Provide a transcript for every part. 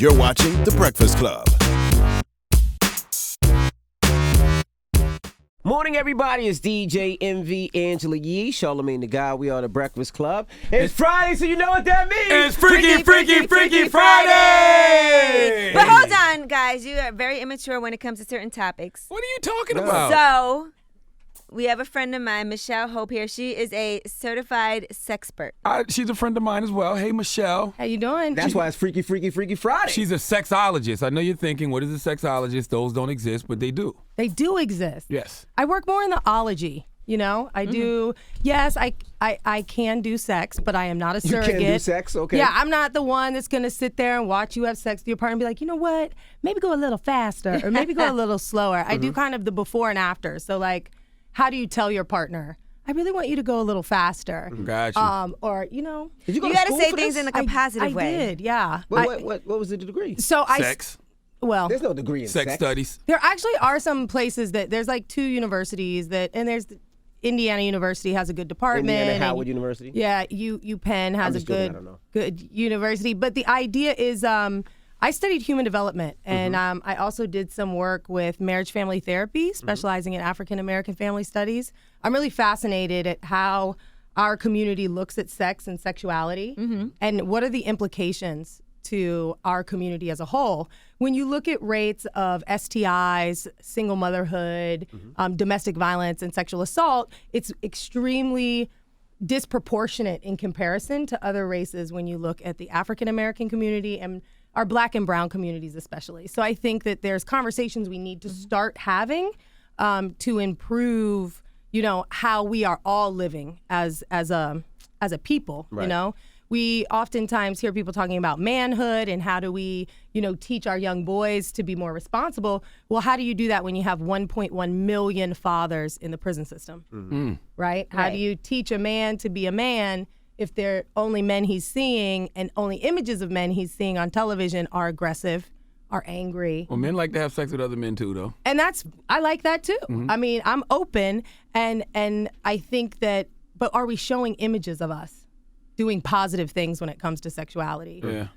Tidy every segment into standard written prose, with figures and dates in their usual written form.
You're watching The Breakfast Club. Morning, everybody. It's DJ MV Angela Yee, Charlamagne the Guy. We are The Breakfast Club. It's Friday, so you know what that means. It's Freaky Friday! But hold on, guys. You are very immature when it comes to certain topics. What are you talking about? So, we have a friend of mine, Michelle Hope, here. She is a certified sexpert. She's a friend of mine as well. Hey, Michelle. How you doing? That's why it's Freaky Friday. She's a sexologist. I know you're thinking, what is a sexologist? Those don't exist, but they do. They do exist. Yes. I work more in the ology. You know, I do. Yes, I can do sex, but I am not a surrogate. You can do sex? Okay. Yeah, I'm not the one that's going to sit there and watch you have sex with your partner and be like, you know what? Maybe go a little faster or maybe go a little slower. I do kind of the before and after. So, like, how do you tell your partner, I really want you to go a little faster? Got you. Or, you know. Did you got to say things in a positive way. I did, yeah. What was the degree? So Sex. Well, there's no degree in Sex studies. there actually are some places that there's like two universities and there's Indiana University has a good department. Indiana Howard University? Yeah, UPenn has a good university. But the idea is I studied human development, and I also did some work with marriage family therapy, specializing in African American family studies. I'm really fascinated at how our community looks at sex and sexuality, and what are the implications to our community as a whole. When you look at rates of STIs, single motherhood, domestic violence, and sexual assault, it's extremely disproportionate in comparison to other races when you look at the African American community and our Black and brown communities especially. So I think that there's conversations we need to start having to improve, you know, how we are all living as a people, right. You know? We oftentimes hear people talking about manhood and how do we, you know, teach our young boys to be more responsible. Well, how do you do that when you have 1.1 million fathers in the prison system, right? How do you teach a man to be a man if they're only men he's seeing and only images of men he's seeing on television are aggressive, are angry? Well, men like to have sex with other men too, though. And I like that too. I mean, I'm open and I think that, but are we showing images of us doing positive things when it comes to sexuality? Yeah.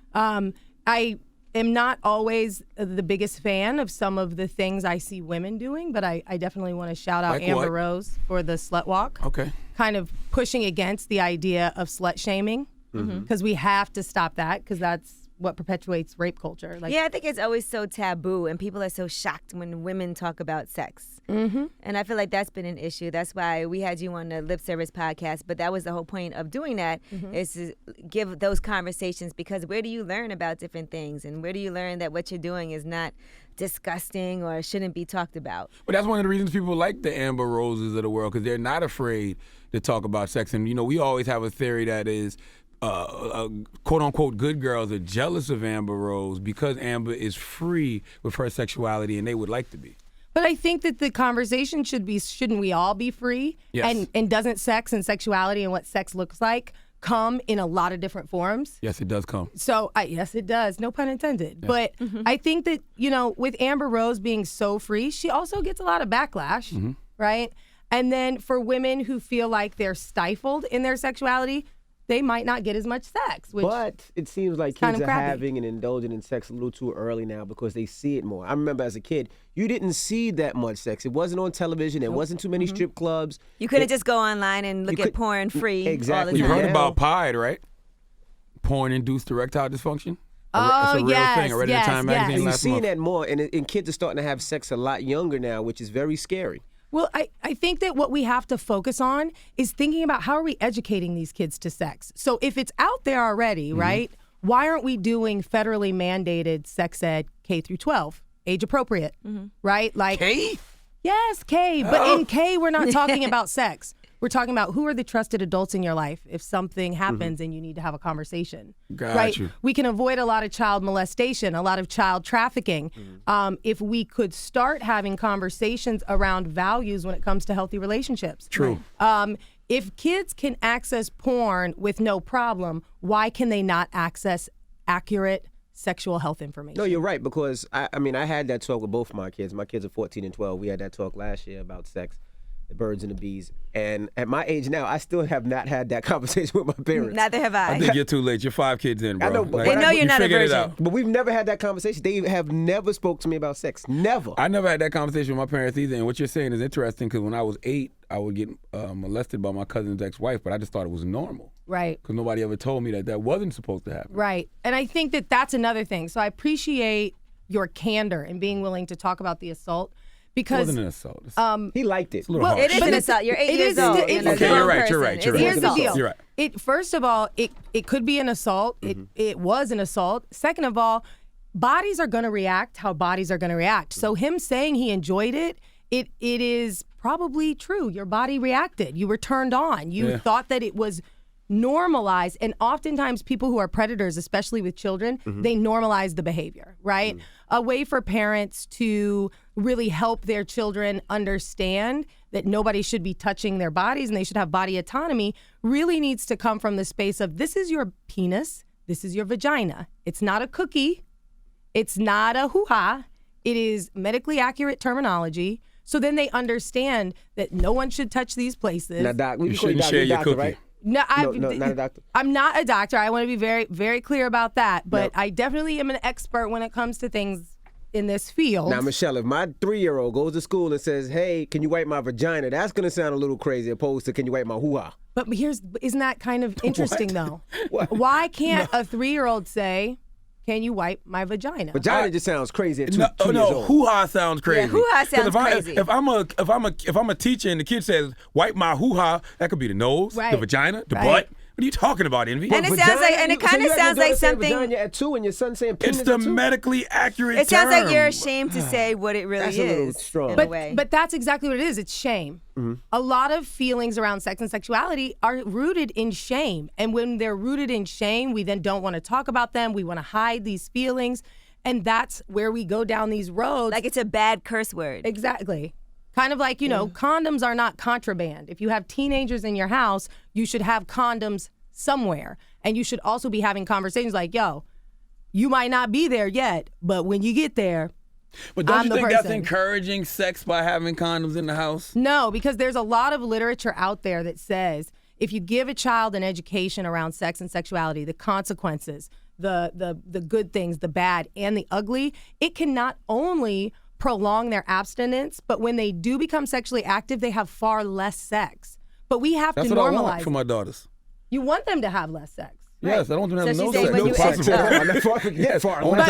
I am not always the biggest fan of some of the things I see women doing, but I definitely want to shout out Like Amber what? Rose for the slut walk. Okay. Kind of pushing against the idea of slut shaming, because we have to stop that, because that's what perpetuates rape culture. Like, Yeah, I think it's always so taboo, and people are so shocked when women talk about sex. And I feel like that's been an issue. That's why we had you on the Lip Service podcast, but that was the whole point of doing that, is to give those conversations, because where do you learn about different things, and where do you learn that what you're doing is not disgusting or shouldn't be talked about? But that's one of the reasons people like the Amber Roses of the world, because they're not afraid to talk about sex. And, you know, we always have a theory that is quote-unquote good girls are jealous of Amber Rose because Amber is free with her sexuality and they would like to be. But I think that the conversation should be, shouldn't we all be free? Yes. And doesn't sex and sexuality and what sex looks like come in a lot of different forms? Yes, it does come. So, yes, it does. No pun intended. Yeah. But I think that, you know, with Amber Rose being so free, she also gets a lot of backlash, right? And then for women who feel like they're stifled in their sexuality, they might not get as much sex. But it seems like kids are having and indulging in sex a little too early now because they see it more. I remember as a kid, you didn't see that much sex. It wasn't on television. There wasn't too many strip clubs. You couldn't just go online and look at porn free all the time. You heard about PIDE, right? Porn-induced erectile dysfunction? Oh, it's a real thing. I read it in Time magazine And last you're seeing month. that more, and kids are starting to have sex a lot younger now, which is very scary. Well, I think that what we have to focus on is thinking about how are we educating these kids to sex. So if it's out there already, right, why aren't we doing federally mandated sex ed K through 12, age appropriate, right? Like K? Yes, K. But in K, we're not talking about sex. We're talking about who are the trusted adults in your life if something happens and you need to have a conversation. Got you. We can avoid a lot of child molestation, a lot of child trafficking, if we could start having conversations around values when it comes to healthy relationships. True. If kids can access porn with no problem, why can they not access accurate sexual health information? No, you're right, because I mean, I had that talk with both my kids. My kids are 14 and 12. We had that talk last year about sex. the birds and the bees. And at my age now, I still have not had that conversation with my parents. Neither have I. I think you're too late. You're 5 kids in, bro. I know, but they know you're not a figured it virgin. out. But we've never had that conversation. They have never spoke to me about sex. Never. I never had that conversation with my parents either. And what you're saying is interesting because when I was 8, I would get molested by my cousin's ex-wife, but I just thought it was normal. Right. Because nobody ever told me that wasn't supposed to happen. Right. And I think that that's another thing. So I appreciate your candor and being willing to talk about the assault It because wasn't an assault. It's He liked it. a little harsh. It is But an it's- assault. You're 8 it years is old. still- You're it's a still- Okay, you're grown right, you're person. right, you're It's right. Here's the assault. deal. You're right. It first of all, it could be an assault. It was an assault. Second of all, bodies are going to react how bodies are going to react. So him saying he enjoyed it is probably true. Your body reacted. You were turned on. You thought that it was normalized. And oftentimes people who are predators, especially with children, they normalize the behavior, right? A way for parents to really help their children understand that nobody should be touching their bodies and they should have body autonomy really needs to come from the space of this is your penis, this is your vagina. It's not a cookie. It's not a hoo-ha. It is medically accurate terminology. So then they understand that no one should touch these places. Now, doc, we You call shouldn't doctor, share your doctor, cookie. right? No, No, not a doctor. I'm not a doctor. I want to be very, very clear about that. But I definitely am an expert when it comes to things in this field. Now, Michelle, if my 3-year-old goes to school and says, "Hey, can you wipe my vagina?" That's gonna sound a little crazy, opposed to "Can you wipe my hoo-ha?" But isn't that kind of interesting though? Why can't a 3-year-old say, "Can you wipe my vagina?" Vagina just sounds crazy at two years No, old. hoo-ha sounds crazy. Yeah, hoo-ha 'Cause sounds crazy. If I'm a teacher and the kid says, "Wipe my hoo-ha," that could be the nose, the Right. vagina, the Right. butt. What are you talking about, Envy? And it sounds like, and it kind of sounds like something. Vagina at 2 and your son saying penis It's the at 2? medically accurate It sounds like term. you're ashamed to say what it really That's a little is. strong. In a way. But that's exactly what it is. It's shame. A lot of feelings around sex and sexuality are rooted in shame. And when they're rooted in shame, we then don't want to talk about them. We want to hide these feelings. And that's where we go down these roads. like it's a bad curse word. Exactly. Kind of like, condoms are not contraband. If you have teenagers in your house, you should have condoms somewhere. And you should also be having conversations like, yo, you might not be there yet, but when you get there, But don't I'm you the think that's person. encouraging sex by having condoms in the house? No, because there's a lot of literature out there that says if you give a child an education around sex and sexuality, the consequences, the good things, the bad, and the ugly, it can not only prolong their abstinence, but when they do become sexually active, they have far less sex. But we have That's to what I normalize. want for my daughters. You want them to have less sex. Yes, I don't want them to have So no she's saying sex. when No you possible. Yes, I want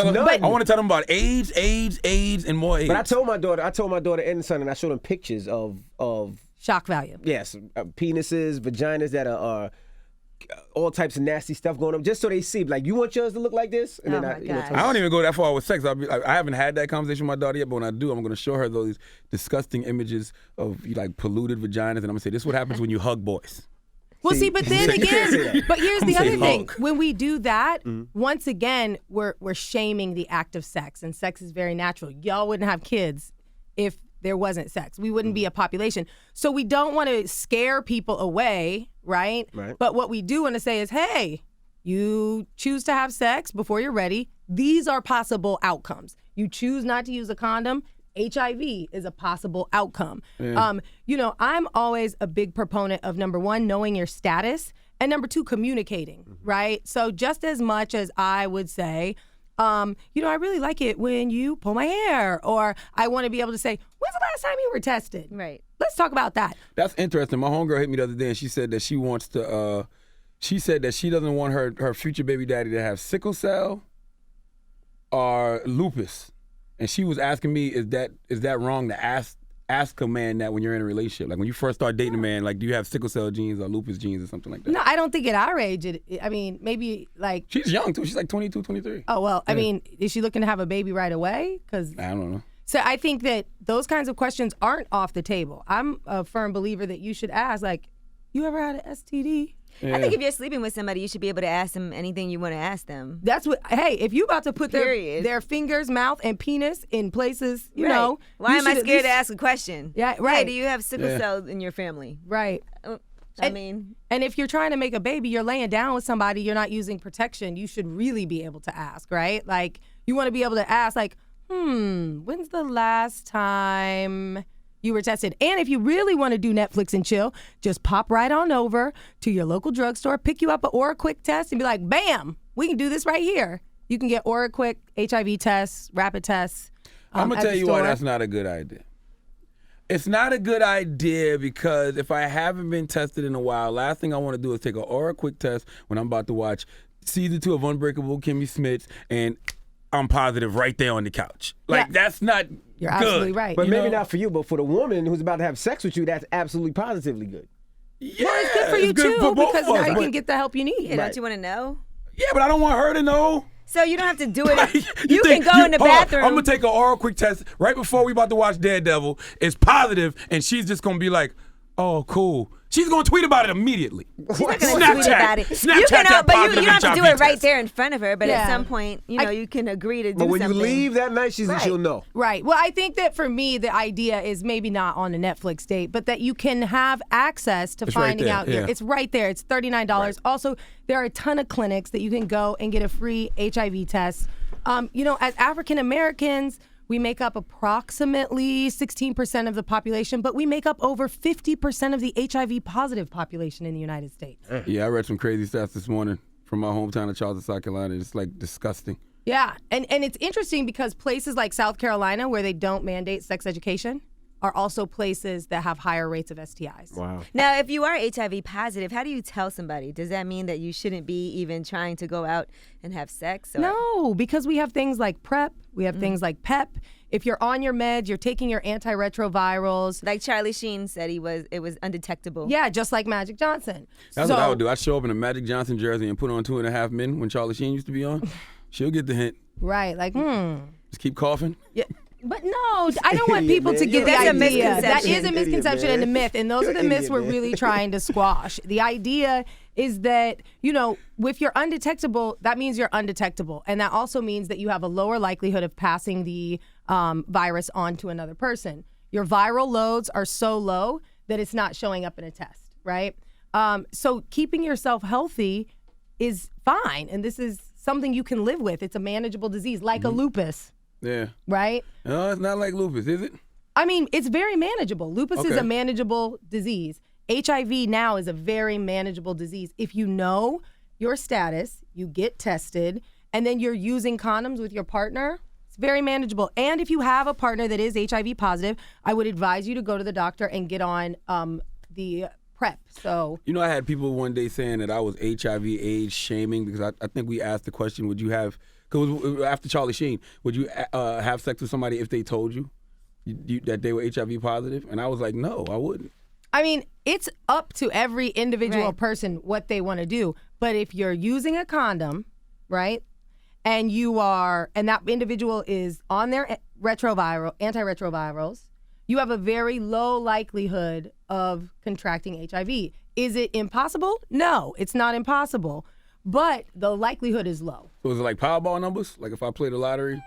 to tell them about AIDS, and more AIDS. But I told my daughter and son, and I showed them pictures of Shock value. yes, penises, vaginas that are all types of nasty stuff going on, just so they see. Like, you want yours to look like this? And Oh then my gosh. I don't even go that far with sex. I haven't had that conversation with my daughter yet, but when I do, I'm going to show her those disgusting images of like polluted vaginas, and I'm going to say, this is what happens when you hug boys. Well, see, but then You can't say again, that. but here's I'm the saying other thing. hug. When we do that, once again, we're shaming the act of sex, and sex is very natural. Y'all wouldn't have kids if there wasn't sex. We wouldn't be a population. So we don't want to scare people away, right? Right. But what we do want to say is, hey, you choose to have sex before you're ready. These are possible outcomes. You choose not to use a condom. HIV is a possible outcome. I'm always a big proponent of, number one, knowing your status, and number two, communicating, right? So just as much as I would say, I really like it when you pull my hair, or I want to be able to say, when's the last time you were tested? Right. Let's talk about that. That's interesting. My homegirl hit me the other day, and she said that she wants to. She said that she doesn't want her future baby daddy to have sickle cell or lupus, and she was asking me, is that wrong to ask a man that when you're in a relationship, like when you first start dating a man, like do you have sickle cell genes or lupus genes or something like that? No, I don't think at our age, maybe like, She's young too. She's like 22, 23. oh, well, I mean, is she looking to have a baby right away? Because I don't know. So I think that those kinds of questions aren't off the table. I'm a firm believer that you should ask, like, you ever had an STD? I think if you're sleeping with somebody, you should be able to ask them anything you want to ask them. That's what, hey, if you about to put Period. their fingers, mouth, and penis in places, you Right. know. Why you am I should at scared to least- ask a question? Yeah, Hey, right. do you have sickle cell in your family? Right. I mean, And if you're trying to make a baby, you're laying down with somebody, you're not using protection, you should really be able to ask, right? Like, you want to be able to ask, like, when's the last time you were tested. And if you really want to do Netflix and chill, just pop right on over to your local drugstore, pick you up an OraQuick test, and be like, bam, we can do this right here. You can get OraQuick HIV tests, rapid tests. I'm going to tell you why that's not a good idea. It's not a good idea because if I haven't been tested in a while, last thing I want to do is take an OraQuick test when I'm about to watch season 2 of Unbreakable Kimmy Schmidt, and I'm positive right there on the couch. Like, that's not You're good. absolutely right. But maybe not for you, but for the woman who's about to have sex with you, that's absolutely positively good. Yeah, well, it's good for you too, because now you can get the help you need. Yeah, don't you want to know? Yeah, but I don't want her to know. So you don't have to do it. You can go in the bathroom. I'm going to take an OraQuick test right before we about to watch Daredevil. It's positive, and she's just going to be like, oh, cool. She's going to tweet about it immediately. She's not going to tweet about it. Snapchat you can, that but positive you don't have to do HIV it right test. there in front of her. But at some point, you can agree to do something. But when you leave that night, she'll know. Right. Well, I think that for me, the idea is maybe not on a Netflix date, but that you can have access to finding out. Yeah. It's right there. It's $39. Right. Also, there are a ton of clinics that you can go and get a free HIV test. As African Americans, we make up approximately 16% of the population, but we make up over 50% of the HIV positive population in the United States. Yeah, I read some crazy stats this morning from my hometown of Charleston, South Carolina. It's like disgusting. Yeah, and it's interesting because places like South Carolina, where they don't mandate sex education, are also places that have higher rates of STIs. Wow. Now, if you are HIV positive, how do you tell somebody? Does that mean that you shouldn't be even trying to go out and have sex? Or? No, because we have things like PrEP, we have things like PEP. If you're on your meds, you're taking your antiretrovirals. Like Charlie Sheen said, it was undetectable. Yeah, just like Magic Johnson. That's what I would do. I'd show up in a Magic Johnson jersey and put on 2.5 Men when Charlie Sheen used to be on. She'll get the hint. Right, like, Just keep coughing. Yeah. But no, I don't want people to get the That's a idea. misconception. That is a misconception and a myth, and those are the myths we're really trying to squash. The idea is that, if you're undetectable, that means you're undetectable, and that also means that you have a lower likelihood of passing the virus on to another person. Your viral loads are so low that it's not showing up in a test, right? So keeping yourself healthy is fine, and this is something you can live with. It's a manageable disease, like a lupus. Yeah. Right? No, it's not like lupus, is it? I mean, it's very manageable. Lupus is a manageable disease. HIV now is a very manageable disease. If you know your status, you get tested, and then you're using condoms with your partner, it's very manageable. And if you have a partner that is HIV positive, I would advise you to go to the doctor and get on the PrEP. So, I had people one day saying that I was HIV/AIDS shaming because I think we asked the question, would you have, because after Charlie Sheen, would you have sex with somebody if they told you that they were HIV positive? And I was like, no, I wouldn't. I mean, it's up to every individual person what they want to do. But if you're using a condom, right, and that individual is on their antiretrovirals, you have a very low likelihood of contracting HIV. Is it impossible? No, it's not impossible. But the likelihood is low. So is it like Powerball numbers? Like if I play the lottery?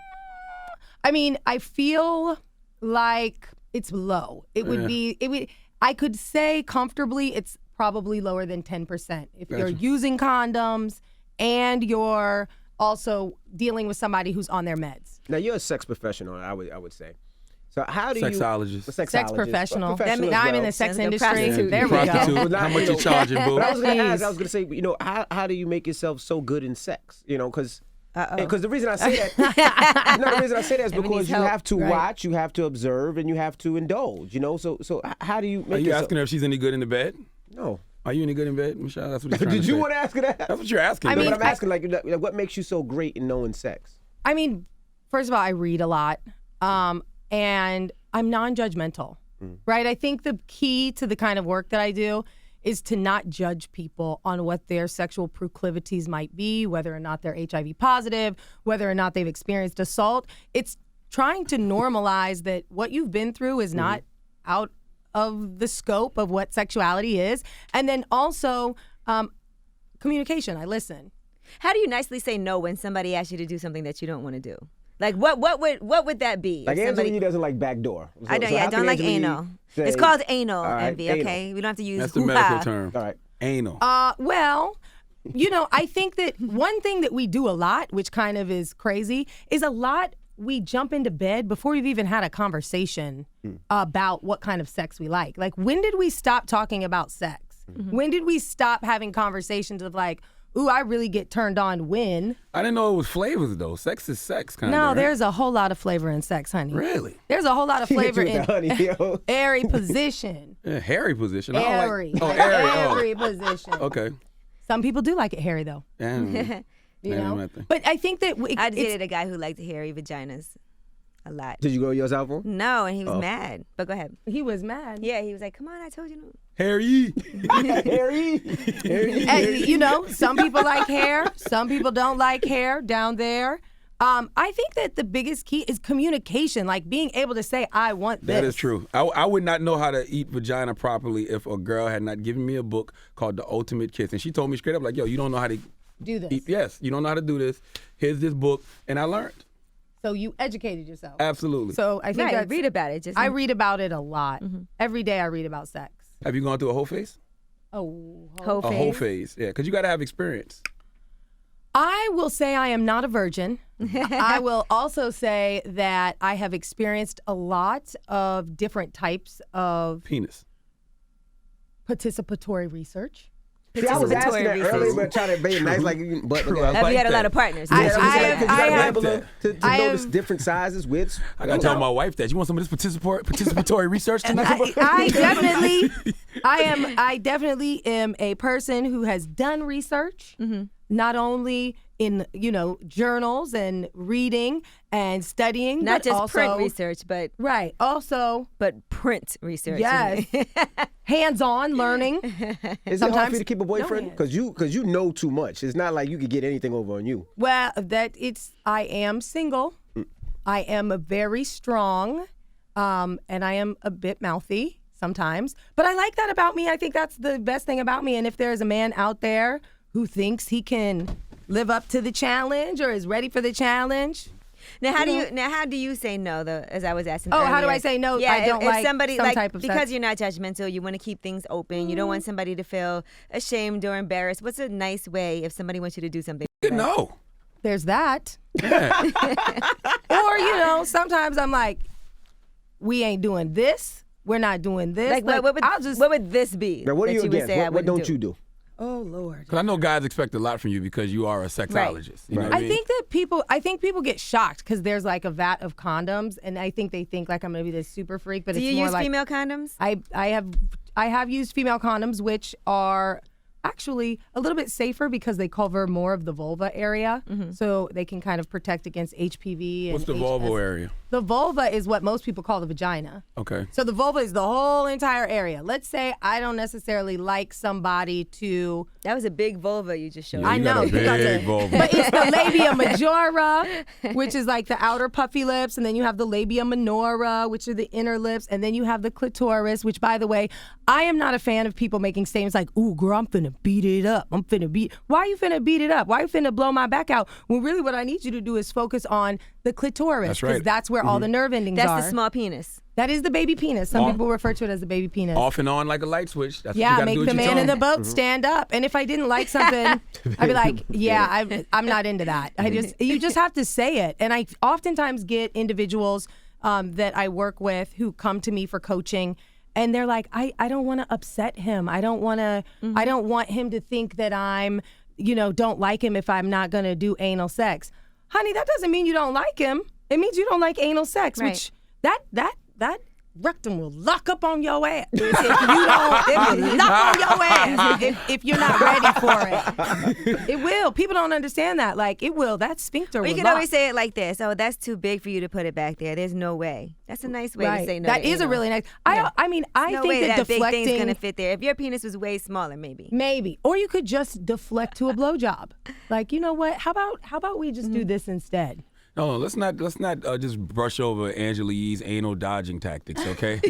I mean, I feel like it's low. I could say comfortably it's probably lower than 10%. If you're using condoms and you're also dealing with somebody who's on their meds. Now, you're a sex professional, I would say. So how do Sexologist. Sex professional. Professional now I'm in well. the sex The industry. prostitute. There we Prostitute. go. How much you charging, boo? But I was going to ask, I was going to say, how do you make yourself so good in sex? Because the reason I say that, the reason I say that is because you have to watch, you have to observe, and you have to indulge. So how do you make? Are you asking her if she's any good in the bed? No. Are you any good in bed, Michelle? That's what you're trying Did to you say. want to ask her that? That's what you're asking. I mean, but I'm asking, what makes you so great in knowing sex? I mean, first of all, I read a lot, and I'm non-judgmental, right? I think the key to the kind of work that I do is to not judge people on what their sexual proclivities might be, whether or not they're HIV positive, whether or not they've experienced assault. It's trying to normalize that what you've been through is not out of the scope of what sexuality is. And then also communication. I listen. How do you nicely say no when somebody asks you to do something that you don't want to do? Like what would that be? Like Angelina doesn't like backdoor. So, I don't like anal. It's called anal, Envy, okay? We don't have to use That's the medical term. All right. Anal. Well, I think that one thing that we do a lot, which kind of is crazy, is a lot we jump into bed before we've even had a conversation about what kind of sex we like. Like, when did we stop talking about sex? When did we stop having conversations of like, ooh, I really get turned on when? I didn't know it was flavors, though. Sex is sex, kind of. No, right? there's a whole lot of flavor in sex, honey. Really? There's a whole lot of flavor in honey, yo. airy position. Yeah, hairy position. I don't Airy. like, airy. Airy position. Okay. Some people do like it hairy, though. Yeah. You know? But I think that I dated a guy who liked hairy vaginas a lot. Did you go to your album? No, and he was mad. But go ahead. he was mad. Yeah, he was like, come on, I told you no. Hairy. Harry. And, you know, some people like hair. Some people don't like hair down there. I think that the biggest key is communication, like being able to say, I want this. That is true. I would not know how to eat vagina properly if a girl had not given me a book called The Ultimate Kiss. And she told me straight up, like, yo, you don't know how to Do this. eat. Yes, you don't know how to do this. Here's this book. And I learned. So you educated yourself. Absolutely. So I think Right, read about it. I read about it a lot. Every day I read about sex. Have you gone through a whole phase? Oh, Whole A phase. whole phase, yeah. Because you got to have experience. I will say I am not a virgin. I will also say that I have experienced a lot of different types of Penis. participatory research. See, I was asking that Research. earlier, but trying to be nice, like, but True, okay. I Have like you had a that. lot of partners? I Yeah, so have- you I gotta have- be able to I know have- the different sizes, widths. I got to tell my wife that. You want some of this participatory research tonight? I definitely am a person who has done research, not only in, you know, journals and reading and studying, Not but just also, print research, but also print research. yes, hands-on learning. Is it hard Sometimes- for you to keep a boyfriend? No, Because you know too much. It's not like you could get anything over on you. Well, I am single. I am a very strong, and I am a bit mouthy sometimes. But I like that about me. I think that's the best thing about me. And if there's a man out there who thinks he can live up to the challenge or is ready for the challenge. Now, how do you say no, though, as I was asking Oh, how do earlier? I say no? Yeah, I don't if like somebody, some like, type of because sex. you're not judgmental, you want to keep things open. You don't want somebody to feel ashamed or embarrassed. What's a nice way if somebody wants you to do something? No. There's that. Yeah. Or, you know, sometimes I'm like, we ain't doing this. We're not doing this. Like, what would this be? Now, what are that you would against? say I What wouldn't don't you do? Oh, Lord. Because I know guys expect a lot from you because you are a sexologist. You know what I mean? think that people get shocked because there's like a vat of condoms, and I think they think like I'm gonna be this super freak, but Do it's you more use like female condoms? I have used female condoms, which are actually a little bit safer because they cover more of the vulva area, so they can kind of protect against HPV. What's and the vulva HS. area? The vulva is what most people call the vagina. Okay. So the vulva is the whole entire area. Let's say I don't necessarily like somebody to. That was a big vulva you just showed. Yeah, I you got know. a you got big to- vulva. But it's the labia majora, which is like the outer puffy lips, and then you have the labia minora, which are the inner lips, and then you have the clitoris, which, by the way, I am not a fan of people making statements like, ooh, girl, I'm finna beat it up. Why you finna beat it up? Why you finna blow my back out? When really what I need you to do is focus on the clitoris. That's right. That's where all the nerve endings are. That's the small penis. That is the baby penis. Some people refer to it as the baby penis. Off and on like a light switch. That's what you Yeah, got to make do the with your man in the tongue. boat stand up. And if I didn't like something, I'd be like, yeah, I'm not into that. You just have to say it. And I oftentimes get individuals that I work with who come to me for coaching, and they're like, I don't want to upset him. I don't want him to think that I'm, don't like him if I'm not going to do anal sex. Honey, that doesn't mean you don't like him. It means you don't like anal sex, Right. which that rectum will lock up on your ass. If you don't, it will lock on your ass if you're not ready for it. It will. People don't understand that. Like, it will. That sphincter Well, will you can lock. always say it like this. Oh, that's too big for you to put it back there. There's no way. That's a nice way to say no. That to is a anal. really nice. Yeah. I mean, I No think way that big deflecting thing's gonna fit there. If your penis was way smaller, maybe. maybe, or you could just deflect to a blowjob. Like, you know what? How about we just do this instead? No, let's not just brush over Angela Yee's anal dodging tactics, okay?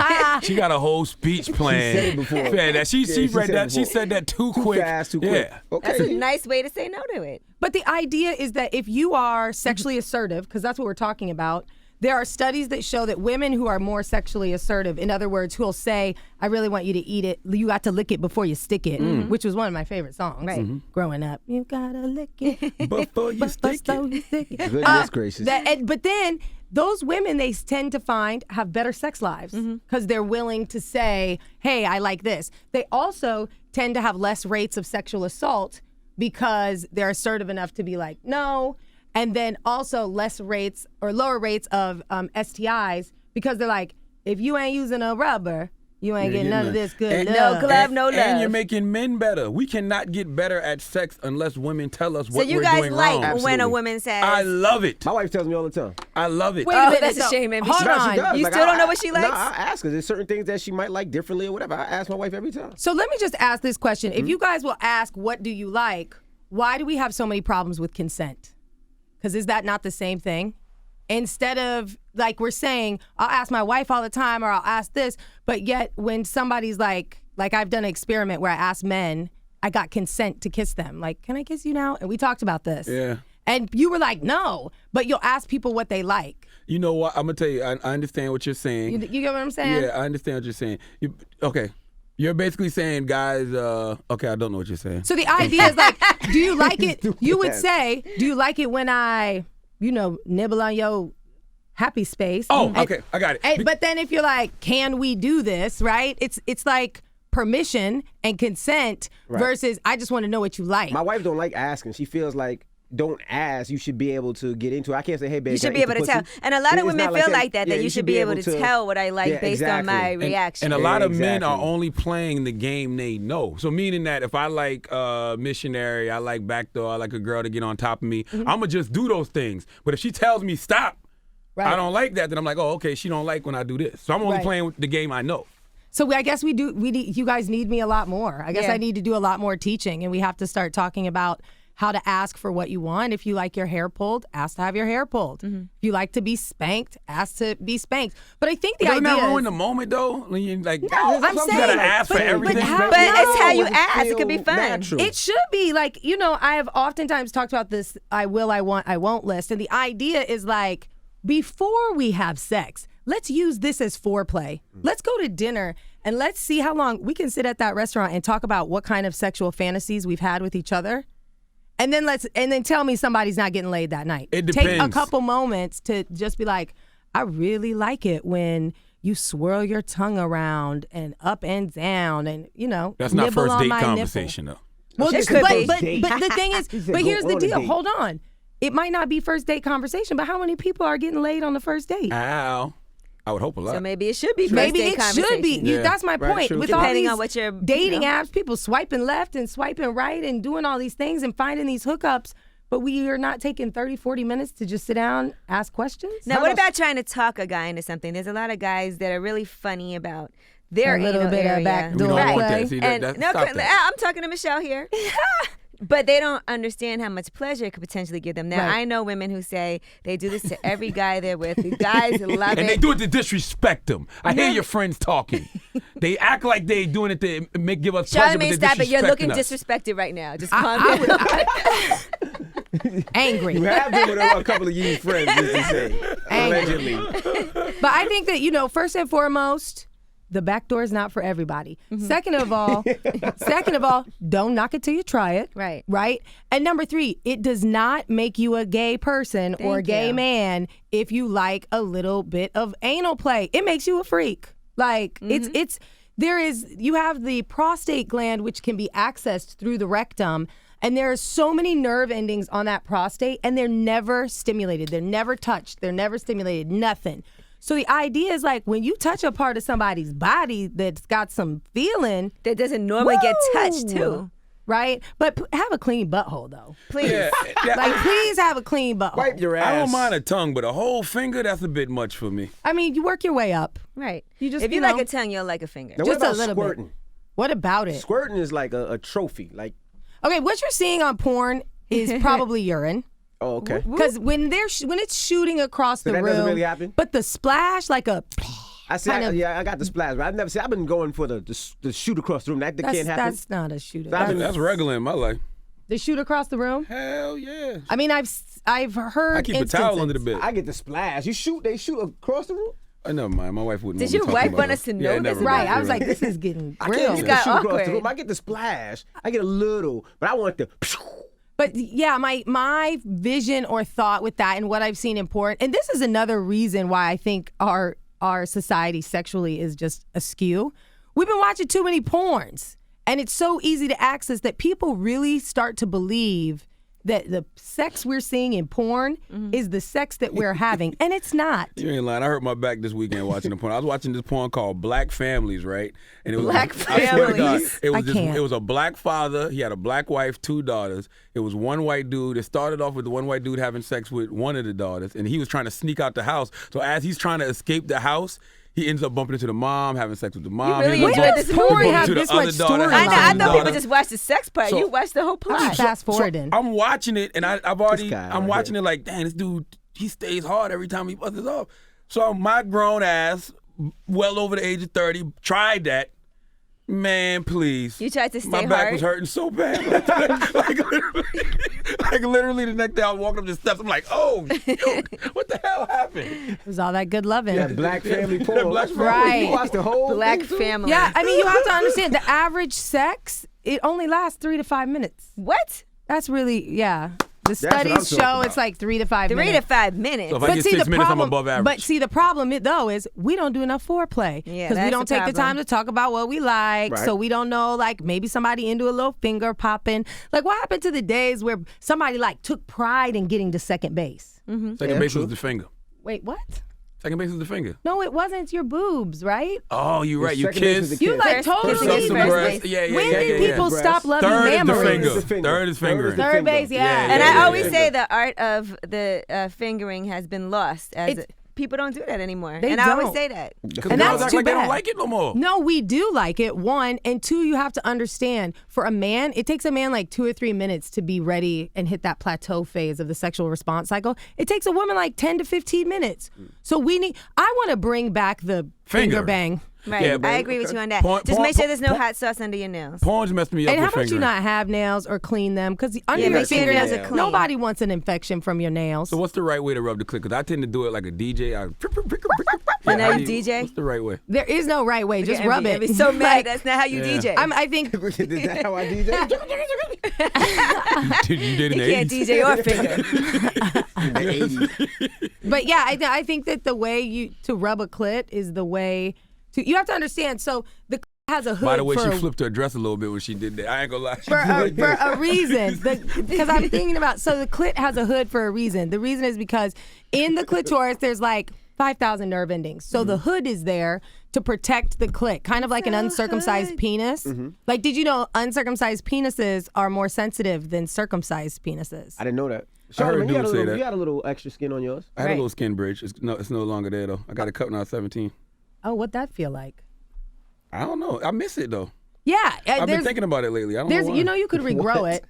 She got a whole speech plan. said it before. Man, that she she read said that. it She before. said that too Too quick. fast, too quick. Yeah. Okay. That's a nice way to say no to it. But the idea is that if you are sexually assertive, because that's what we're talking about, there are studies that show that women who are more sexually assertive, in other words, who'll say, I really want you to eat it, you got to lick it before you stick it, which was one of my favorite songs growing up. You gotta lick it Before you stick it. Goodness gracious. But then those women, they tend to find, have better sex lives because they're willing to say, hey, I like this. They also tend to have less rates of sexual assault because they're assertive enough to be like, no. And then also less rates or lower rates of STIs because they're like, if you ain't using a rubber, you ain't getting none of this good love. No glove, no love. And you're making men better. We cannot get better at sex unless women tell us what we're doing wrong. So you guys like Absolutely. when a woman says... I love it. My wife tells me all the time. I love it. Wait a minute, that's a shame, man. Hold No, on. she does. You Like, still don't know what she likes? No, I ask her. There's certain things that she might like differently or whatever. I ask my wife every time. So let me just ask this question. If you guys will ask, what do you like? Why do we have so many problems with consent? Because is that not the same thing? Instead of, like we're saying, I'll ask my wife all the time or I'll ask this, but yet when somebody's like I've done an experiment where I asked men, I got consent to kiss them. Like, can I kiss you now? And we talked about this. Yeah. And you were like, no, but you'll ask people what they like. You know what? I'm going to tell you, I understand what you're saying. You get what I'm saying? Yeah, I understand what you're saying. Okay. You're basically saying, guys, okay, I don't know what you're saying. So the idea is like, do you like it? You would say, do you like it when I, nibble on your happy space? Oh, okay, I got it. But then if you're like, can we do this, right? It's like permission and consent versus I just want to know what you like. My wife don't like asking. She feels like, don't ask. You should be able to get into it. I can't say, hey, babe, You should be able to tell. And a lot of women feel like that you should be able to tell what I like based on my reaction. And a lot of men are only playing the game they know. So meaning that if I like missionary, I like backdoor, I like a girl to get on top of me, I'm going to just do those things. But if she tells me stop, I don't like that, then I'm like, oh, okay, she don't like when I do this. So I'm only playing the game I know. So I guess you guys need me a lot more. I guess I need to do a lot more teaching, and we have to start talking about how to ask for what you want. If you like your hair pulled, ask to have your hair pulled. If you like to be spanked, ask to be spanked. But I think the idea doesn't that ruin the moment though? When you like, no, I'm saying, you gotta ask for everything. But it's how you ask. It could be fun. Natural. It should be like, I have oftentimes talked about this I will, I want, I won't list. And the idea is like, before we have sex, let's use this as foreplay. Let's go to dinner and let's see how long we can sit at that restaurant and talk about what kind of sexual fantasies we've had with each other. And then tell me somebody's not getting laid that night. It depends. Take a couple moments to just be like, I really like it when you swirl your tongue around and up and down and, That's not nibble first on date my conversation nipple. though. Well, It could be. but the thing is, but here's the deal. Hold on. It might not be first date conversation, but how many people are getting laid on the first date? Ow. I would hope a lot. So maybe it should be first Maybe date it conversation. should be. Yeah. That's my Right, point. true. With Depending all on these what you're, dating apps, people swiping left and swiping right and doing all these things and finding these hookups, but we are not taking 30, 40 minutes to just sit down, ask questions? Now, what about trying to talk a guy into something? There's a lot of guys that are really funny about their A little anal bit of area. backdoor We don't want play. that. See, And that, no, stop that. I'm talking to Michelle here. But they don't understand how much pleasure it could potentially give them. Now, Right. I know women who say they do this to every guy they're with. The guys love it. And they do it to disrespect them. I hear your friends talking. They act like they doing it to give us pleasure, but Charlamagne, they're stop it. You're looking disrespecting us. disrespected right now. Just calm down. Angry. You have been with a couple of you friends, just to say. Angry. Allegedly. But I think that, first and foremost, the back door is not for everybody. Second of all, don't knock it till you try it. Right. Right? And number 3, it does not make you a gay person or a gay man if you like a little bit of anal play. It makes you a freak. Like, you have the prostate gland, which can be accessed through the rectum. And there are so many nerve endings on that prostate, and they're never stimulated. They're never touched. They're never stimulated. Nothing. So the idea is like when you touch a part of somebody's body that's got some feeling. That doesn't normally get touched, too. Right? But have a clean butthole, though. Please. Yeah, Like, please have a clean butthole. Wipe your ass. I don't mind a tongue, but a whole finger, that's a bit much for me. I mean, you work your way up. Right. You just, if you you like know. a tongue, you'll like a finger. Now, Just what a about little bit. squirting? What about it? Squirting is like a trophy. Like, Okay, what you're seeing on porn is probably urine. oh, okay. Because when it's shooting across the that room, doesn't really happen? But the splash, like a I see. kind of- I got the splash, but I've never seen. I've been going for the shoot across the room. That can't happen. that's not a shooter. That's- That's That's regular in my life. the shoot across the room. Hell yeah. I mean, I've I've heard I keep a instances. towel under the bed. I get the splash. They shoot across the room. Never mind. My wife wouldn't. Did your wife want us to know this? never Right. mind. I was like, this is getting I real. can't get the got shoot across awkward. the room. I get the splash. I get a little, but I want the. But yeah, my vision or thought with that and what I've seen in porn, and this is another reason why I think our society sexually is just askew. We've been watching too many porns, and it's so easy to access that people really start to believe that the sex we're seeing in porn is the sex that we're having, and it's not. You ain't lying. I hurt my back this weekend watching the porn. I was watching this porn called Black Families, right? And it was Black I swear to God, Families? it was a black father. He had a black wife, 2 daughters. It was one white dude. It started off with the one white dude having sex with one of the daughters, and he was trying to sneak out the house. So as he's trying to escape the house, he ends up bumping into the mom, having sex with the mom. really He ends up enjoyed this bumping porn into have the this other much daughter, storyline. having I sex with thought the people daughter. just watched the sex part. So- You watched the whole plot. Fast forwarding. I'm watching it, and I've already, This guy I'm right watching here. it like, dang, this dude, he stays hard every time he busts off. So my grown ass, well over the age of 30, tried that. Man, please. You tried to stay My back hard? was hurting so bad. like literally the next day I was walking up the steps, I'm like, oh, shoot, what the hell happened? It was all that good loving. That black family porn. Black family. Right. You watch the whole Black thing, too? family. Yeah, I mean, you have to understand the average sex, it only lasts 3 to 5 minutes. What? That's really, yeah. The what I'm studies talking show about. it's like 3 to 5 3 minutes. to 5 minutes. So if I get 6 minutes, I'm above average. But see, the problem though is we don't do enough foreplay Yeah, we that's don't the take the time problem. to talk about what we like. Right. So we don't know, like maybe somebody into a little finger popping. Like what happened to the days where somebody like took pride in getting to second base? Second Yeah, base true. was the finger. Wait, what? Second base was the finger. No, it wasn't. It's your boobs, right? Oh, you're right. You second base was kiss. the You kiss. like First- totally. kissing Suck is some first breast. base. Yeah, yeah, When yeah, did yeah, people yeah. stop loving Third is the mammary? finger. Third is the finger. Third is fingering. the Third finger. base, yeah. Yeah, And yeah, I always yeah. say the art of the fingering has been lost. As people don't do that anymore. They And I always don't. say that. Because And girls that's act too like they don't bad. like it no more. No, we do like it, 1. And 2, you have to understand, for a man, it takes a man like 2 or 3 minutes to be ready and hit that plateau phase of the sexual response cycle. It takes a woman like 10 to 15 minutes. So I want to bring back the finger bang. Right. Yeah, I but- agree with you on that. Porn- Just porn- make sure there's no porn- hot sauce under your nails. Porn's messed me up And how with about you fingering. not have nails or clean them? Because under Yeah, your make sure your fingernails, nails are clean. nobody wants an infection from your nails. So what's the right way to rub the clit? Because I tend to do it like a DJ. And now how you do DJ? What's the right way? There is no right way. Just Envy. rub it. Envy's so mad. Like, That's not how you Yeah. DJ. I think Is that how I DJ? You did in you the can't 80s. DJ or finger. In the 80s. But yeah, I think that the way to rub a clit is the way to. You have to understand. So the clit has a hood. By the way, for she a, flipped her dress a little bit when she did that. I ain't gonna lie. for a reason. Because I'm thinking about. So the clit has a hood for a reason. The reason is because in the clitoris there's like 5,000 nerve endings. So the hood is there to protect the clit, kind of like an uncircumcised penis. Like, did you know uncircumcised penises are more sensitive than circumcised penises? I didn't know that. I heard Charlamagne, dudes say that. you got a little extra skin on yours. I had Right. a little skin bridge. It's no longer there though. I got it cut when I was 17. Oh, what'd that feel like? I don't know. I miss it though. Yeah, I've been there's, thinking about it lately. I don't know why. you could regrow What? it.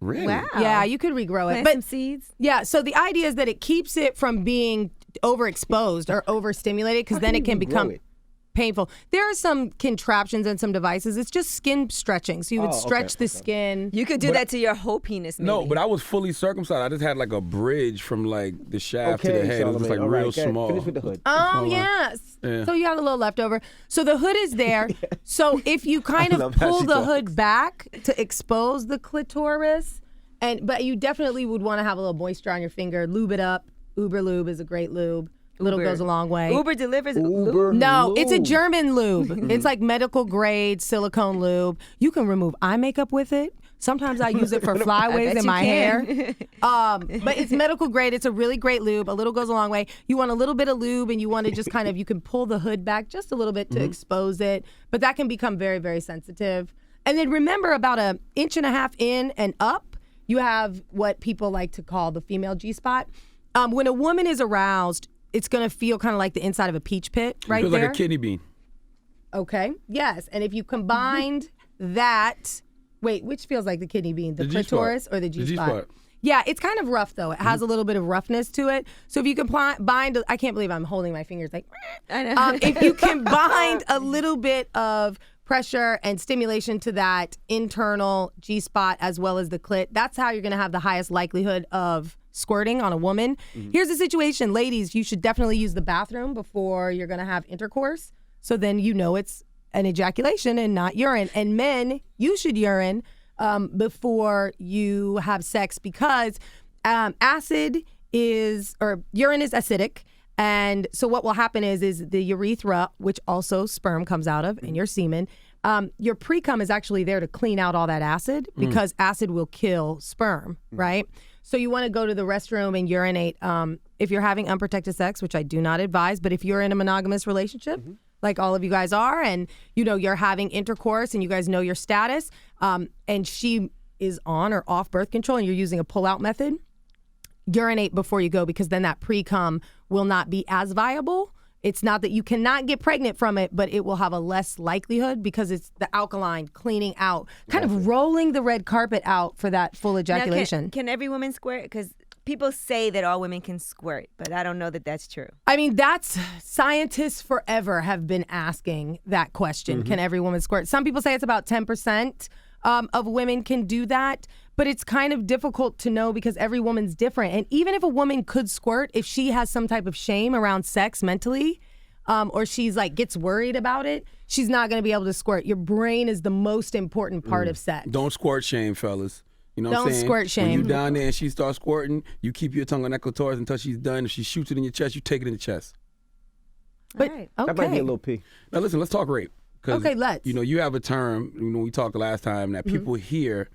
Really? Wow. Yeah, you could regrow it. Plant But some seeds. yeah, so the idea is that it keeps it from being overexposed or overstimulated because then it can become it? painful. There are some contraptions and some devices. It's just skin stretching. So you would Oh, stretch okay, the okay. skin. You could do that to your whole penis, maybe. No, but I was fully circumcised. I just had like a bridge from like the shaft to the Okay, head. It was just Charlamagne. like All real right, okay. small. Finish with the hood. Oh, yes. Yeah. So you have a little leftover. So the hood is there. So if you kind I of love how pull she the talks. hood back to expose the clitoris, but you definitely would want to have a little moisture on your finger. Lube it up. Uber Lube is a great lube. Little Uber. goes a long way. Uber delivers. Uber No, it's a lube. German lube. It's like medical grade silicone lube. You can remove eye makeup with it. Sometimes I use it for flyaways bet in you my can. hair. But it's medical grade. It's a really great lube. A little goes a long way. You want a little bit of lube and you want to just kind of, you can pull the hood back just a little bit to expose it. But that can become very, very sensitive. And then remember, about 1.5 inches in and up, you have what people like to call the female G-spot. When a woman is aroused, it's going to feel kind of like the inside of a peach pit right Feels there. like a kidney bean. Okay. Yes. And if you combined that, wait, which feels like the kidney bean, the G-spot. clitoris or the The G-spot? G-spot. Yeah, it's kind of rough though. It has a little bit of roughness to it. So if you can bind, I can't believe I'm holding my fingers like. I know. If you can bind a little bit of pressure and stimulation to that internal G-spot as well as the clit, that's how you're going to have the highest likelihood of squirting on a woman. Here's the situation. Ladies, you should definitely use the bathroom before you're going to have intercourse. So then you know it's an ejaculation and not urine. And men, you should urine before you have sex because urine is acidic. And so what will happen is the urethra, which also sperm comes out of, and your semen, your pre-cum is actually there to clean out all that acid because acid will kill sperm, right? So you want to go to the restroom and urinate if you're having unprotected sex, which I do not advise, but if you're in a monogamous relationship, like all of you guys are, and you're having intercourse and you guys know your status, and she is on or off birth control and you're using a pull-out method, urinate before you go because then that pre-cum will not be as viable. It's not that you cannot get pregnant from it, but it will have a less likelihood because it's the alkaline cleaning out, kind of rolling the red carpet out for that full ejaculation. Now, can every woman squirt? Because people say that all women can squirt, but I don't know that that's true. I mean, scientists forever have been asking that question. Can every woman squirt? Some people say it's about 10% of women can do that, but it's kind of difficult to know because every woman's different. And even if a woman could squirt, if she has some type of shame around sex mentally, or she's like gets worried about it, she's not going to be able to squirt. Your brain is the most important part of sex. Don't squirt shame, fellas. You know what I'm Don't saying? squirt shame. When you down there and she starts squirting, you keep your tongue on that clitoris until she's done. If she shoots it in your chest, you take it in the chest. But All right. okay. That might be a little P. Now listen, let's talk rape. Okay, let's. You have a term, we talked the last time that people hear,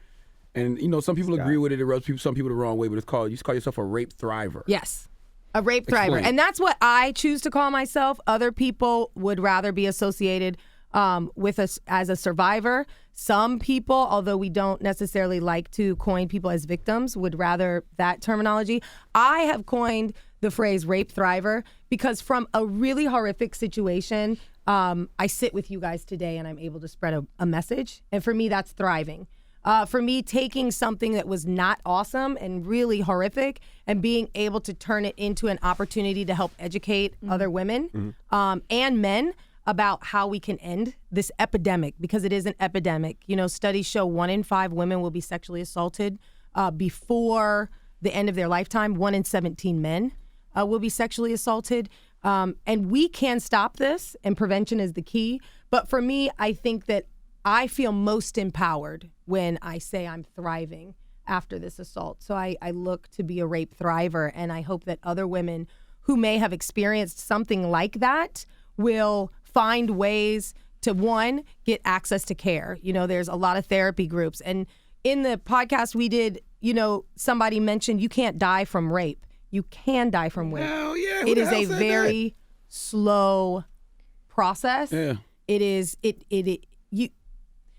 and some people agree with it, it rubs some people the wrong way, but you call yourself a rape thriver. Yes. A rape thriver. Explain. And that's what I choose to call myself. Other people would rather be associated with us as a survivor. Some people, although we don't necessarily like to coin people as victims, would rather that terminology. I have coined the phrase rape thriver because from a really horrific situation, I sit with you guys today and I'm able to spread a message. And for me, that's thriving. For me, taking something that was not awesome and really horrific and being able to turn it into an opportunity to help educate other women and men about how we can end this epidemic, because it is an epidemic. Studies show 1 in 5 women will be sexually assaulted before the end of their lifetime. 1 in 17 men will be sexually assaulted. And we can stop this, and prevention is the key. But for me, I think that I feel most empowered when I say I'm thriving after this assault. So I look to be a rape thriver, and I hope that other women who may have experienced something like that will find ways to, one, get access to care. There's a lot of therapy groups. And in the podcast we did, somebody mentioned you can't die from rape. You can die from rape. Hell yeah. It is a very slow process. Yeah. It is,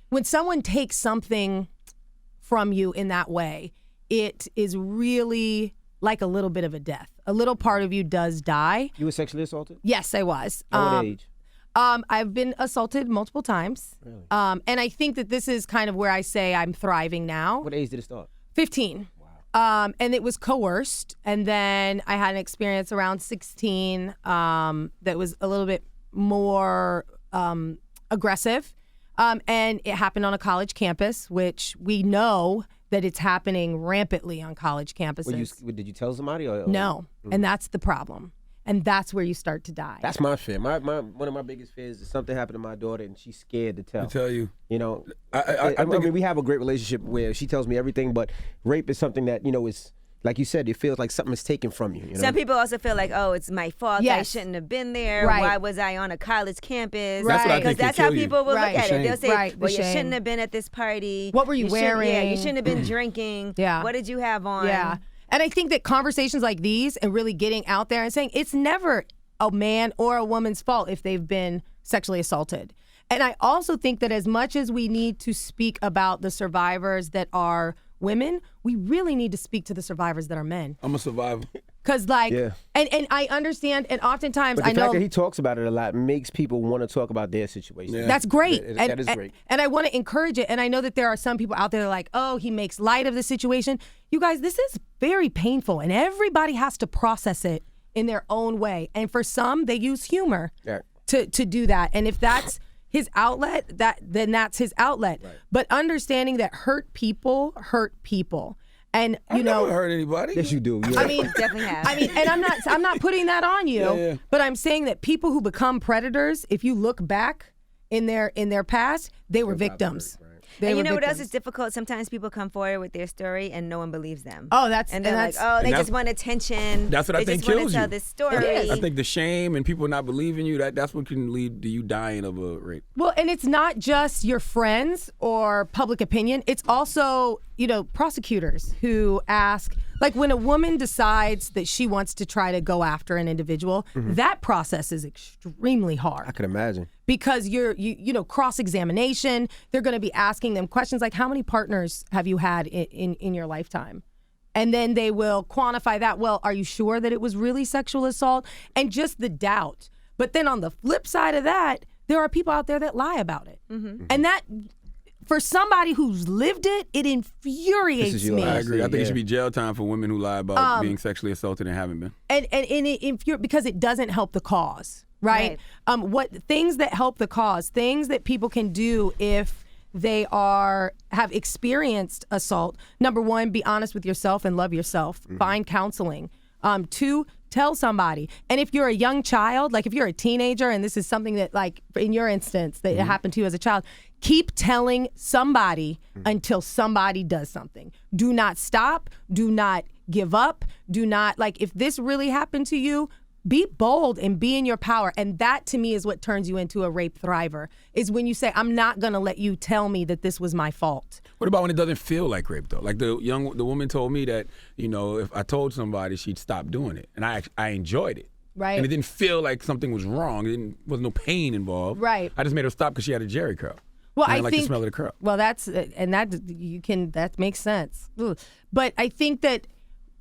when someone takes something from you in that way, it is really like a little bit of a death. A little part of you does die. You were sexually assaulted? Yes, I was. At what age? I've been assaulted multiple times. Really? And I think that this is kind of where I say I'm thriving now. What age did it start? 15. Wow. And it was coerced. And then I had an experience around 16 that was a little bit more aggressive. And it happened on a college campus, which we know that it's happening rampantly on college campuses. Did you tell somebody? Or? No. And that's the problem. And that's where you start to die. That's my fear. One of my biggest fears is something happened to my daughter and she's scared to tell. I tell you. I mean, we have a great relationship where she tells me everything, but rape is something that, is, like you said, it feels like something is taken from you. Some people also feel like, oh, it's my fault. Yes. I shouldn't have been there. Right. Why was I on a college campus? That's what I Because think that's can how kill you. people will Right. look at it. They'll say, Right. well, The you shame. shouldn't have been at this party. What were you wearing? You shouldn't have been drinking. Yeah. What did you have on? Yeah. And I think that conversations like these and really getting out there and saying it's never a man or a woman's fault if they've been sexually assaulted. And I also think that as much as we need to speak about the survivors that are women, we really need to speak to the survivors that are men. I'm a survivor. Because and I understand, and oftentimes But the I know fact that he talks about it a lot makes people want to talk about their situation. Yeah. that's great. That is great. And I want to encourage it. And I know that there are some people out there that are like, oh, he makes light of the situation. You guys, this is very painful, and everybody has to process it in their own way. And for some, they use humor to do that. And if that's his outlet, then that's his outlet. Right. But understanding that hurt people. And I've never hurt anybody. Yes, you do. Yeah. I mean, Definitely have. I mean, and I'm not putting that on you, Yeah. but I'm saying that people who become predators, if you look back in their past, they were victims. And you know what else is difficult? Sometimes people come forward with their story and no one believes them. Oh, that's and they're like, oh, they just want attention. That's what I think kills you. kills They just want to tell you. this story. I think the shame and people not believing you, that's what can lead to you dying of a rape. Well, and it's not just your friends or public opinion. It's also, prosecutors who ask, like when a woman decides that she wants to try to go after an individual, that process is extremely hard. I can imagine. Because you cross-examination, they're going to be asking them questions like, how many partners have you had in your lifetime? And then they will quantify that. Well, are you sure that it was really sexual assault? And just the doubt. But then on the flip side of that, there are people out there that lie about it. And that, for somebody who's lived it, it infuriates me. I agree. I think it should be jail time for women who lie about being sexually assaulted and haven't been. And it because it doesn't help the cause. Right. What things that help the cause, things that people can do if they have experienced assault. Number one, be honest with yourself and love yourself. Find counseling. 2, tell somebody. And if you're a young child, like if you're a teenager and this is something that, like in your instance, that it happened to you as a child, keep telling somebody until somebody does something. Do not stop. Do not give up. Do not, like, if this really happened to you, be bold and be in your power. And that, to me, is what turns you into a rape thriver, is when you say, I'm not going to let you tell me that this was my fault. What about when it doesn't feel like rape, though? Like the woman told me that, if I told somebody, she'd stop doing it. And I enjoed it. Right. And it didn't feel like something was wrong. There was no pain involved. Right. I just made her stop because she had a Jerry curl. Well, I think like the smell of the curl. Well, that makes sense. Ugh. But I think that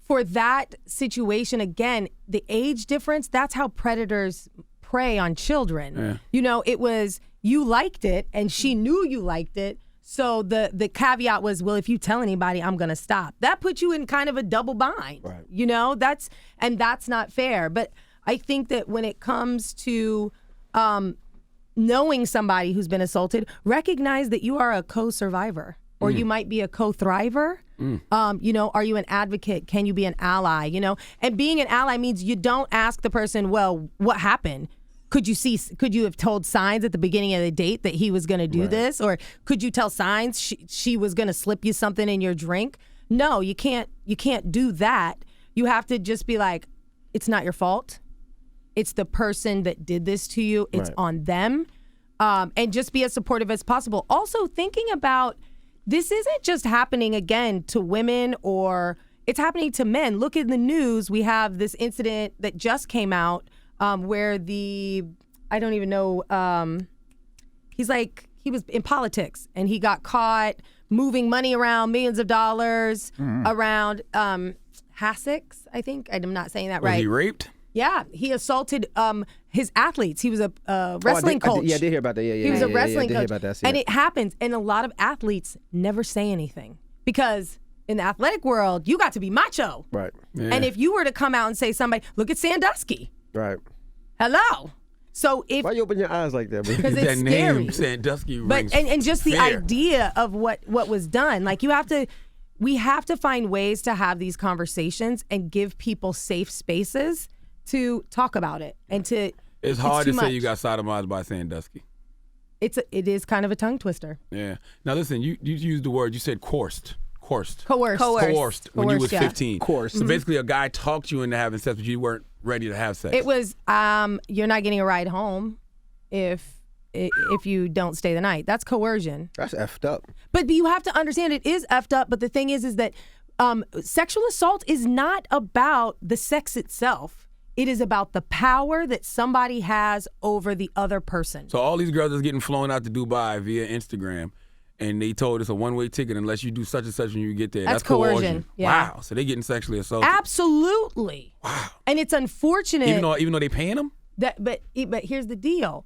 for that situation, again, the age difference, that's how predators prey on children. Yeah. It was, you liked it and she knew you liked it. So the caveat was, well, if you tell anybody, I'm going to stop. That puts you in kind of a double bind. Right. That's not fair. But I think that when it comes to knowing somebody who's been assaulted, recognize that you are a co-survivor. Or you might be a co-thriver. Are you an advocate? Can you be an ally? And being an ally means you don't ask the person, well, what happened? Could you have told signs at the beginning of the date that he was going to do this? Or could you tell signs she was going to slip you something in your drink? No, you can't do that. You have to just be like, it's not your fault. It's the person that did this to you. It's on them. And just be as supportive as possible. Also thinking about, this isn't just happening, again, to women, or it's happening to men. Look in the news. We have this incident that just came out where I don't even know, he was in politics and he got caught moving money around, millions of dollars around Hassix, I think. I'm not saying that right. Was he raped? Yeah, he assaulted his athletes. He was a wrestling coach. I did hear about that. Yeah. He was a wrestling coach. Hear about that, and it happens. And a lot of athletes never say anything because in the athletic world, you got to be macho. Right. Yeah. And if you were to come out and say somebody, look at Sandusky. Right. Hello. So why you open your eyes like that? Because it's that scary. Name Sandusky But rings and just the fair. idea of what was done, like we have to find ways to have these conversations and give people safe spaces to talk about it and to. It's hard to too say much. you got sodomized by Sandusky. It is kind of a tongue twister. Yeah. Now listen, you used the word. You said coerced. Coerced. When you was 15. Coerced. So basically, a guy talked you into having sex, but you weren't ready to have sex. It was you're not getting a ride home if you don't stay the night. That's coercion. That's effed up. But you have to understand it is effed up. But the thing is that sexual assault is not about the sex itself. It is about the power that somebody has over the other person. So all these girls that's getting flown out to Dubai via Instagram, and they told us a one-way ticket unless you do such and such when you get there. That's coercion. Yeah. Wow. So they're getting sexually assaulted. Absolutely. Wow. And it's unfortunate. Even though they paying them? But here's the deal.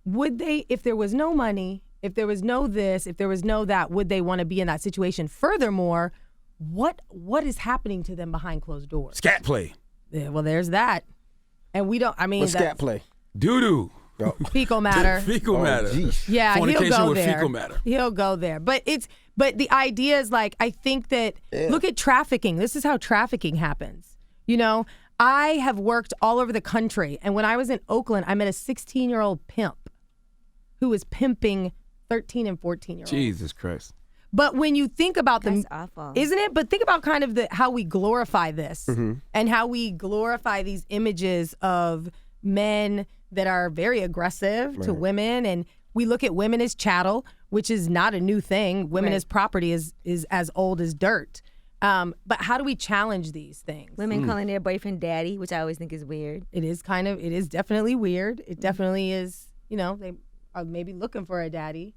Would they, if there was no money, if there was no this, if there was no that, would they want to be in that situation? Furthermore, what is happening to them behind closed doors? Scat play. Yeah, well, there's that. And we don't, I mean. What's scat play? Doo-doo. Fecal matter. Fecal matter. Geez. Yeah, he'll Fornication go with there. fecal matter. He'll go there. But But the idea is like, I think that, look at trafficking. This is how trafficking happens. You know, I have worked all over the country. And when I was in Oakland, I met a 16-year-old pimp who was pimping 13 and 14-year-olds. Jesus Christ. But when you think about That's awful. Isn't it? But think about kind of how we glorify this and how we glorify these images of men that are very aggressive to women. And we look at women as chattel, which is not a new thing. Women as property is as old as dirt. But how do we challenge these things? Women calling their boyfriend daddy, which I always think is weird. It is definitely weird. It definitely is, you know, they are maybe looking for a daddy.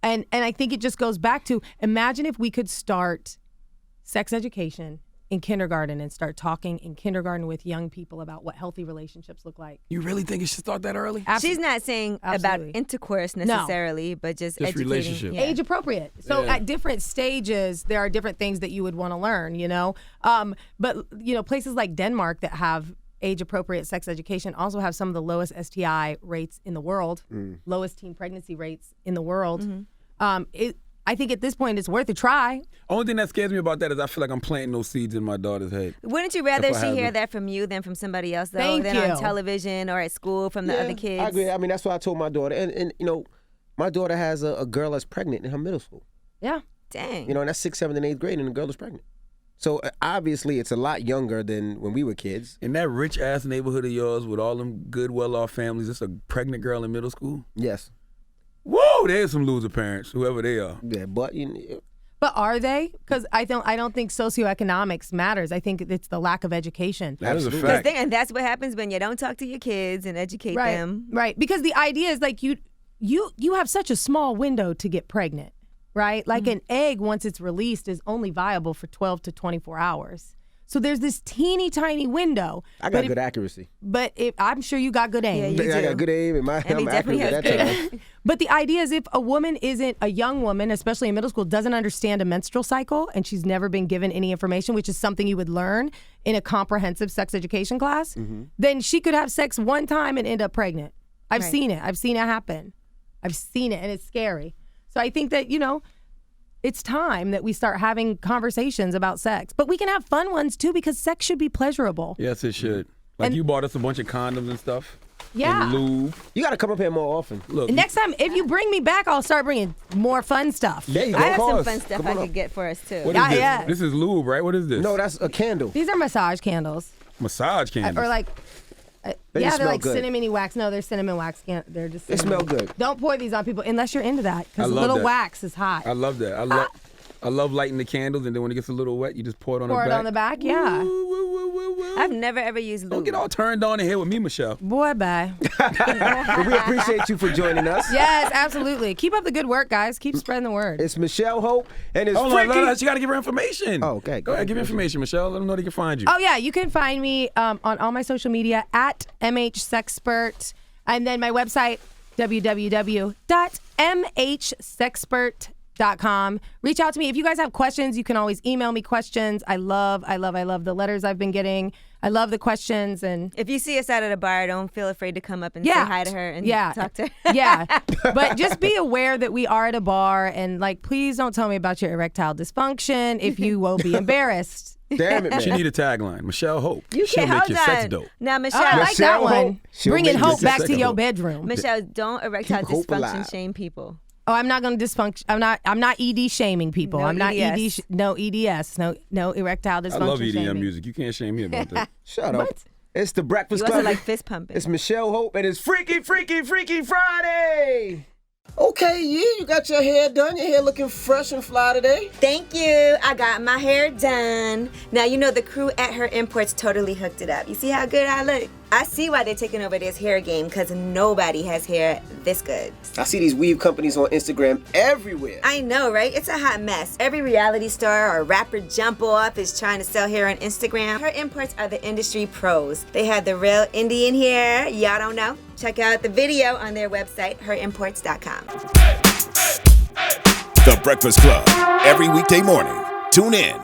And I think it just goes back to, imagine if we could start sex education in kindergarten and start talking in kindergarten with young people about what healthy relationships look like. You really think it should start that early? She's not saying about intercourse necessarily, but just educating. Relationship. Yeah. Age appropriate. So at different stages, there are different things that you would want to learn, you know? But, you know, places like Denmark that have age-appropriate sex education also have some of the lowest STI rates in the world, lowest teen pregnancy rates in the world. I think at this point it's worth a try. Only thing that scares me about that is I feel like I'm planting those seeds in my daughter's head. Wouldn't you rather she hear that from you than from somebody else, though? Thank than you. on television or at school from the other kids? I agree. I mean, that's what I told my daughter. And you know, my daughter has a girl that's pregnant in her middle school. Yeah. Dang. You know, and that's 6th, 7th, and 8th grade, and the girl is pregnant. So obviously, it's a lot younger than when we were kids. In that rich ass neighborhood of yours with all them good, well-off families, it's a pregnant girl in middle school? Yes. Whoa, there's some loser parents, whoever they are. Yeah, but you know, But are they? Because I don't think socioeconomics matters. I think it's the lack of education. That is a Absolutely. fact. And that's what happens when you don't talk to your kids and educate them. Right. Because the idea is like you have such a small window to get pregnant, right? Like an egg, once it's released, is only viable for 12 to 24 hours. So there's this teeny tiny window. I got good accuracy. But I'm sure you got good aim. Yeah, you I do. got good aim, and I'm definitely accurate has at that time. But the idea is if a young woman, especially in middle school, doesn't understand a menstrual cycle and she's never been given any information, which is something you would learn in a comprehensive sex education class, then she could have sex one time and end up pregnant. I've seen it. I've seen it happen. I've seen it, and it's scary. So I think that, you know, it's time that we start having conversations about sex. But we can have fun ones, too, because sex should be pleasurable. Yes, it should. Like you bought us a bunch of condoms and stuff. Yeah. And lube. You got to come up here more often. Look, Next time, if you bring me back, I'll start bringing more fun stuff. There you go. I have Call some us. fun stuff Come I on could up. get for us, too. what is this? Yeah. This is lube, right? What is this? No, that's a candle. These are massage candles. Massage candles. Or like, They they're smell like good. cinnamon wax. No, they're cinnamon wax. They're just They smell good. Don't pour these on people unless you're into that, I because a love little that. wax is hot. I love that. I love lighting the candles, and then when it gets a little wet, you just pour it on Pour the it back. on the back, yeah. Woo, woo, woo, woo, woo. I've never ever used lube. Don't get all turned on in here with me, Michelle. Boy, bye. But we appreciate you for joining us. Yes, absolutely. Keep up the good work, guys. Keep spreading the word. It's Michelle Hope, and it's Hold freaky. on, she got to give her information. Oh, okay. Go ahead, give information, Michelle. Let them know they can find you. Oh, yeah. You can find me on all my social media at MHSexpert. And then my website, www.mhsexpert.com. Reach out to me. If you guys have questions, you can always email me questions. I love the letters I've been getting. I love the questions. And If you see us out at a bar, don't feel afraid to come up and say hi to her and talk to her. Yeah. But just be aware that we are at a bar, and like, please don't tell me about your erectile dysfunction if you will be embarrassed. Damn it, man. She need a tagline. Michelle Hope. You She'll can't make hold your on. sex dope. Now, Michelle, I like that Michelle one. Hope. She'll Bringing make hope your back sex to your dope. bedroom. Michelle, don't erectile Keep hope dysfunction alive. shame people. Oh, I'm not going to dysfunction. I'm not ED shaming people. No I'm not EDS. no EDS. No erectile dysfunction. I love EDM shaming. music. You can't shame me about that. Shut up. It's the Breakfast You also Club. like fist pumping. It's Michelle Hope, and it's Freaky, Freaky, Freaky Friday. Okay, you got your hair done. Your hair looking fresh and fly today. Thank you. I got my hair done. Now, you know the crew at Her Imports totally hooked it up. You see how good I look? I see why they're taking over this hair game, because nobody has hair this good. I see these weave companies on Instagram everywhere. I know, right? It's a hot mess. Every reality star or rapper jump off is trying to sell hair on Instagram. Her Imports are the industry pros. They have the real Indian hair. Y'all don't know? Check out the video on their website, herimports.com. The Breakfast Club. Every weekday morning. Tune in